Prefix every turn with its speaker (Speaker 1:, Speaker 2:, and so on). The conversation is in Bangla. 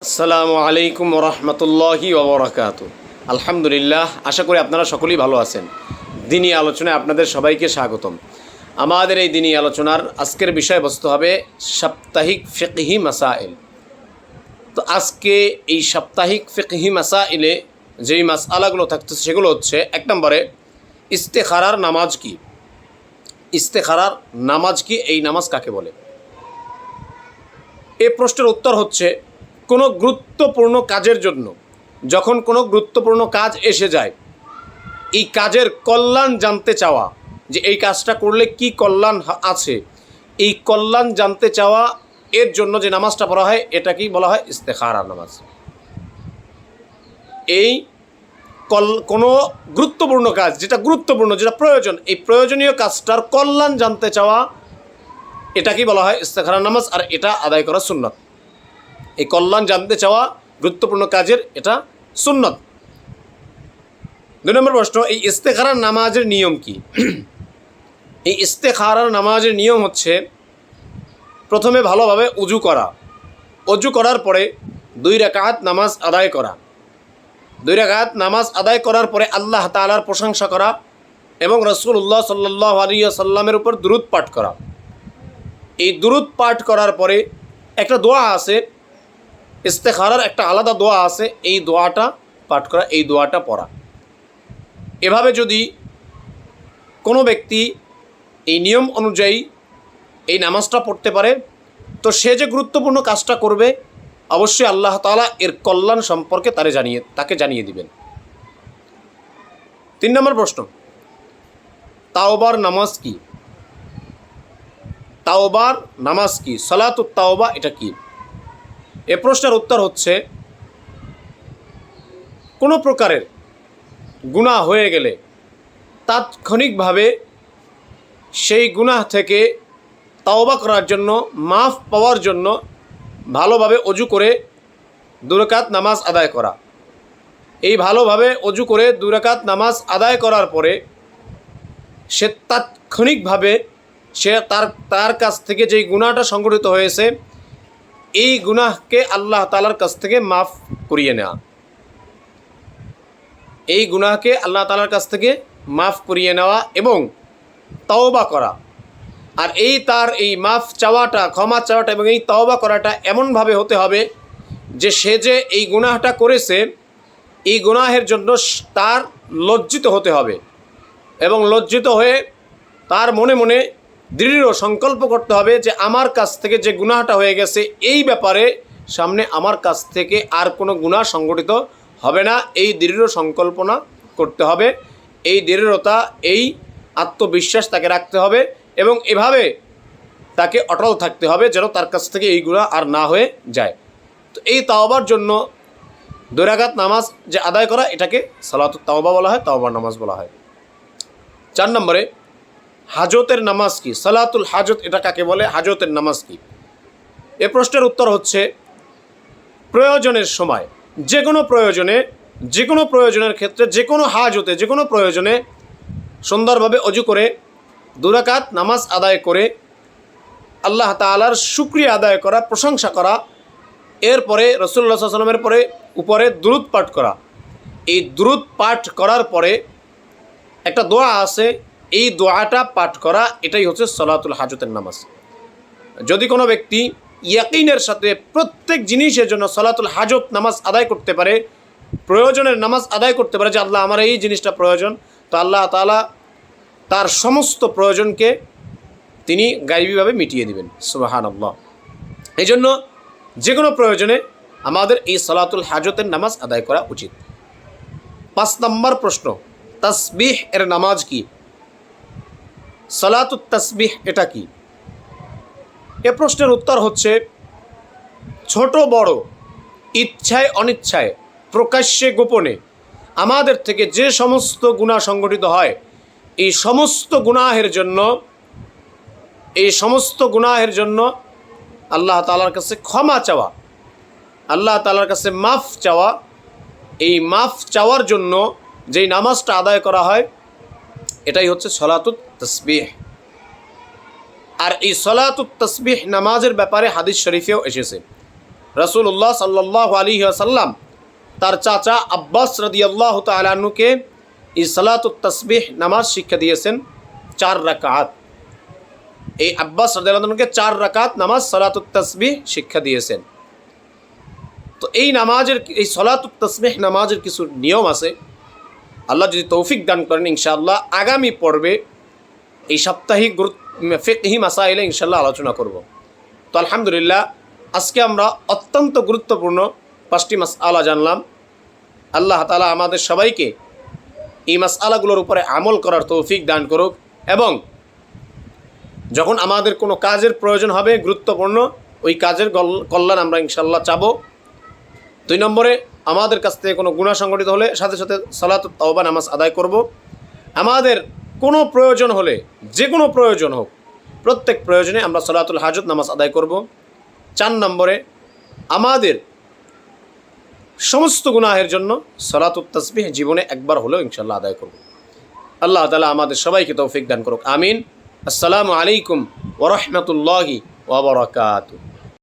Speaker 1: আসসালামু আলাইকুম রহমতুল্লাহি ওবরাকাতু। আলহামদুলিল্লাহ, আশা করি আপনারা সকলেই ভালো আছেন। দিনী আলোচনায় আপনাদের সবাইকে স্বাগতম। আমাদের এই দিনী আলোচনার আজকের বিষয়বস্তু হবে সাপ্তাহিক ফিকহি মাসাইল। তো আজকে এই সাপ্তাহিক ফিকহি মাসাইলে যেই মাসআলাগুলো থাকতেছে সেগুলো হচ্ছে, এক নম্বরে ইস্তেখারার নামাজ কি। ইস্তেখারার নামাজ কি, এই নামাজ কাকে বলে? এই প্রশ্নের উত্তর হচ্ছে, কোনো গুরুত্বপূর্ণ কাজের জন্য যখন কোনো গুরুত্বপূর্ণ কাজ এসে যায়, এই কাজের কল্যাণ জানতে চাওয়া, যে এই কাজটা করলে কি কল্যাণ আছে, এই কল্যাণ জানতে চাওয়া, এর জন্য যে নামাজটা পড়া হয় এটাকেই বলা হয় ইস্তেখারার নামাজ। এই কোনো গুরুত্বপূর্ণ কাজ, যেটা গুরুত্বপূর্ণ, যেটা প্রয়োজন, এই প্রয়োজনীয় কাজটার কল্যাণ জানতে চাওয়া, এটাকেই বলা হয় ইস্তেখারার নামাজ। আর এটা আদায় করা সুন্নত। এই কল্যাণ জানতে চাওয়া গুরুত্বপূর্ণ কাজের এটা সুন্নত। 2 নম্বর প্রশ্ন, এই ইস্তেখারার নামাজের নিয়ম কি? এই ইস্তেখারার নামাজের নিয়ম হচ্ছে, প্রথমে ভালোভাবে উজু করা, অজু করার পরে 2 রাকাত নামাজ আদায় করা, 2 রাকাত নামাজ আদায় করার পরে আল্লাহ তাআলার প্রশংসা করা এবং রাসূলুল্লাহ সাল্লাল্লাহু আলাইহি ওয়াসাল্লামের উপর দুরূদ পাঠ করা। এই দুরূদ পাঠ করার পরে একটা দোয়া আছে, ইস্তেখারার একটা আলাদা দোয়া আছে, এই দোয়াটা পাঠ করা, এই দোয়াটা পড়া। এভাবে যদি কোনো ব্যক্তি এই নিয়ম অনুযায়ী এই নামাজটা পড়তে পারে, তো সে যে গুরুত্বপূর্ণ কাজটা করবে, অবশ্যই আল্লাহ তাআলা এর কল্যাণ সম্পর্কে তাকে জানিয়ে দিবেন। 3 নম্বর প্রশ্ন, তাওবার নামাজ কি? তাওবার নামাজ কি? সালাতুত তাওবা এটা কি? এ প্রশ্নের উত্তর হচ্ছে, কোনো প্রকারের গুনাহ হয়ে গেলে তাৎক্ষণিকভাবে সেই গুনাহ থেকে তাওবা করার জন্য, মাফ পাওয়ার জন্য ভালোভাবে অজু করে 2 রাকাত নামাজ আদায় করা। এই ভালোভাবে অজু করে 2 রাকাত নামাজ আদায় করার পরে সে তাৎক্ষণিকভাবে সে তার কাছ থেকে যেই গুনাহটা সংঘটিত হয়েছে, এই গুনাহকে আল্লাহ তাআলার কাছ থেকে মাফ করিয়ে নেওয়া, এই গুনাহকে আল্লাহ তাআলার কাছ থেকে মাফ করিয়ে নেওয়া এবং তওবা করা। আর তার এই মাফ চাওয়াটা, ক্ষমা চাওয়াটা এবং এই তওবা করাটা এমনভাবে হতে হবে যে সে যে এই গুনাহটা করেছে, এই গুনাহের জন্য তার লজ্জিত হতে হবে এবং লজ্জিত হয়ে তার মনে মনে দৃঢ় সংকল্প করতে হবে যে আমার কাছ থেকে যে গুনাহটা হয়ে গেছে, এই ব্যাপারে সামনে আমার কাছ থেকে আর কোনো গুনাহ সংগঠিত হবে না, এই দৃঢ় সংকল্পনা করতে হবে। এই দৃঢ়তা, এই আত্মবিশ্বাস তাকে রাখতে হবে এবং এভাবে তাকে অটল থাকতে হবে যেন তার কাছ থেকে এই গুনাহ আর না হয়ে যায়। তো এই তাওবার জন্য 2 রাকাত নামাজ যে আদায় করা, এটাকে সালাতুত তাওবা বলা হয়, তাওবার নামাজ বলা হয়। 4 নম্বরে, হাজতের নামাজ কি? সালাতুল হাজত এটা কাকে বলে? হাজতের নামাজ কি? এ প্রশ্নের উত্তর হচ্ছে, প্রয়োজনের সময়, যে কোনো প্রয়োজনের ক্ষেত্রে, যে কোনো হাজতে, যে কোনো প্রয়োজনে সুন্দরভাবে অজু করে 2 রাকাত নামাজ আদায় করে আল্লাহ তাআলার শুকরিয়া আদায় করা, প্রশংসা করা, এরপরে রাসূলুল্লাহ সাল্লাল্লাহু আলাইহি ওয়াসাল্লামের উপরে দুরূদ পাঠ করা। এই দুরূদ পাঠ করার পরে একটা দোয়া আছে, এই দোয়াটা পাঠ করা, এটাই হচ্ছে সালাতুল হাজতের নামাজ। যদি কোনো ব্যক্তি ইয়াকিনের সাথে প্রত্যেক জিনিসের জন্য সালাতুল হাজত নামাজ আদায় করতে পারে, প্রয়োজনের নামাজ আদায় করতে পারে, যে আল্লাহ আমার এই জিনিসটা প্রয়োজন, তো আল্লাহ তাআলা তার সমস্ত প্রয়োজনকে তিনি গায়বীভাবে মিটিয়ে দিবেন। সুবহানাল্লাহ। এই জন্য যে কোনো প্রয়োজনে আমাদের এই সালাতুল হাজতের নামাজ আদায় করা উচিত। 5 নম্বর প্রশ্ন, তাসবিহ এর নামাজ কি? সালাতুত তাসবিহ এটা কি? এ প্রশ্নের উত্তর হচ্ছে, ছোট বড়, ইচ্ছায় অনিচ্ছায়, প্রকাশ্যে গোপনে আমাদের থেকে যে সমস্ত গুনাহ সংগঠিত হয়, এই সমস্ত গুনাহের জন্য আল্লাহ তাআলার কাছে ক্ষমা চাওয়া, আল্লাহ তাআলার কাছে মাফ চাওয়া, এই মাফ চাওয়ার জন্য যেই নামাজটা আদায় করা হয়, এটাই হচ্ছে সালাতুত তাসবিহ। আর এই সালাতুত তাসবিহ নামাজের ব্যাপারে হাদিস শরীফেও এসেছে। রাসূলুল্লাহ সাল্লাল্লাহু আলাইহি ওয়াসাল্লাম তার চাচা আব্বাস রাদিয়াল্লাহু তাআলা আনহুকে এই সালাতুত তাসবিহ নামাজ শিক্ষা দিয়েছেন 4 রাকাত। এই আব্বাস রাদিয়াল্লাহু আনহুকে 4 রাকাত নামাজ সালাতুত তাসবিহ শিক্ষা দিয়েছেন। তো এই নামাজের, এই সালাতুত তাসবিহ নামাজের কিছু নিয়ম আছে। আল্লাহ যদি তৌফিক দান করেন ইনশাআল্লাহ আগামী পর্বে এই সাপ্তাহিক ফিকহি মাসাইলে ইনশাআল্লাহ আলোচনা করব। তো আলহামদুলিল্লাহ আজকে আমরা অত্যন্ত গুরুত্বপূর্ণ 5টি মাসআলা জানলাম। আল্লাহ তাআলা আমাদের সবাইকে এই মাসআলাগুলোর উপরে আমল করার তৌফিক দান করুক, এবং যখন আমাদের কোনো কাজের প্রয়োজন হবে গুরুত্বপূর্ণ, ওই কাজের কল্যাণ আমরা ইনশাআল্লাহ চাবো। 2 নম্বরে আমাদের কাছ থেকে কোনো গুনাহ সংগঠিত হলে সাথে সাথে সালাতুত তাওবা নামাজ আদায় করব। আমাদের কোনো প্রয়োজন হলে, যে কোনো প্রয়োজন হোক, প্রত্যেক প্রয়োজনে আমরা সালাতুল হাজত নামাজ আদায় করব। 4 নম্বরে আমাদের সমস্ত গুনাহের জন্য সালাতুত তাসবিহ জীবনে একবার হলেও ইনশাআল্লাহ আদায় করব। আল্লাহ তাআলা আমাদের সবাইকে তৌফিক দান করুক। আমিন। আসসালামু আলাইকুম ওয়া রাহমাতুল্লাহি ওয়া বারাকাতুহু।